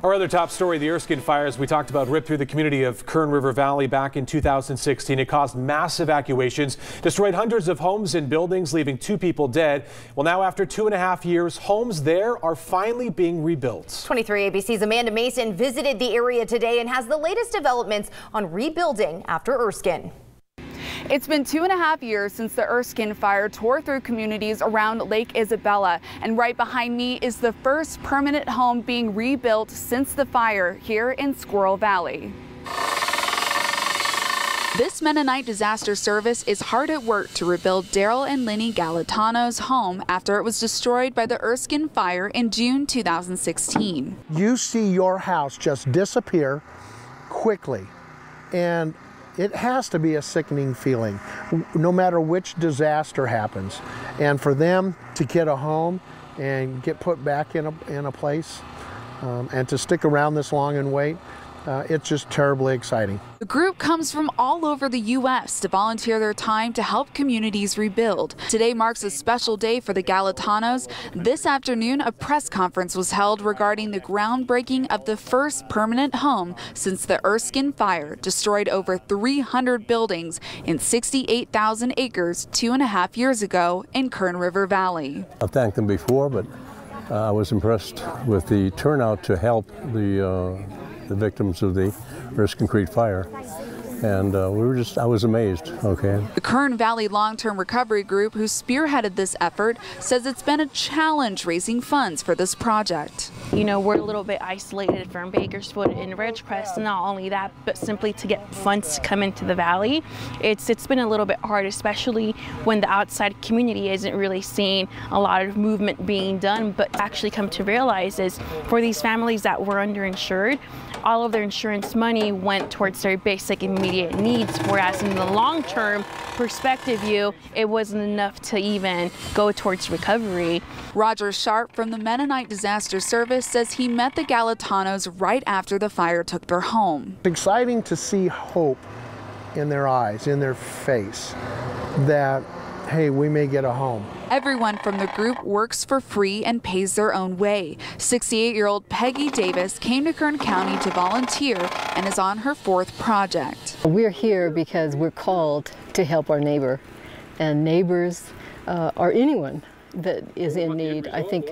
Our other top story, the Erskine Fire, as we talked about, ripped through the community of Kern River Valley back in 2016. It caused massive evacuations, destroyed hundreds of homes and buildings, leaving 2 people dead. Well, now after 2.5 years, homes there are finally being rebuilt. 23 ABC's Amanda Mason visited the area today and has the latest developments on rebuilding after Erskine. It's been 2.5 years since the Erskine Fire tore through communities around Lake Isabella, and right behind me is the first permanent home being rebuilt since the fire here in Squirrel Valley. This Mennonite Disaster Service is hard at work to rebuild Daryl and Lenny Galatano's home after it was destroyed by the Erskine Fire in June 2016. You see your house just disappear quickly, and it has to be a sickening feeling, no matter which disaster happens. And for them to get a home and get put back in a place and to stick around this long and wait, it's just terribly exciting. The group comes from all over the U.S. to volunteer their time to help communities rebuild. Today marks a special day for the Galatanos. This afternoon, a press conference was held regarding the groundbreaking of the first permanent home since the Erskine Fire destroyed over 300 buildings in 68,000 acres 2.5 years ago in Kern River Valley. I've thanked them before, but I was impressed with the turnout to help the victims of the Erskine Creek Fire, and I was amazed. Okay. The Kern Valley Long-Term Recovery Group, who spearheaded this effort, says it's been a challenge raising funds for this project. You know, we're a little bit isolated from Bakersfield and Ridgecrest, and not only that, but simply to get funds to come into the valley, it's been a little bit hard, especially when the outside community isn't really seeing a lot of movement being done. But actually come to realize is for these families that were underinsured, all of their insurance money went towards their basic immediate needs, whereas in the long-term perspective view, it wasn't enough to even go towards recovery. Roger Sharp from the Mennonite Disaster Service says he met the Galatanos right after the fire took their home. It's exciting to see hope in their eyes, in their face, that, hey, we may get a home. Everyone from the group works for free and pays their own way. 68-year-old Peggy Davis came to Kern County to volunteer and is on her 4th project. We're here because we're called to help our neighbor, and neighbors are anyone that is in need, I think.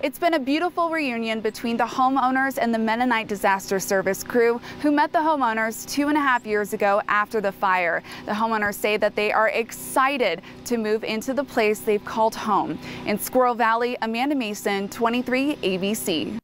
It's been a beautiful reunion between the homeowners and the Mennonite Disaster Service crew who met the homeowners 2.5 years ago after the fire. The homeowners say that they are excited to move into the place they've called home. In Squirrel Valley, Amanda Mason, 23 ABC.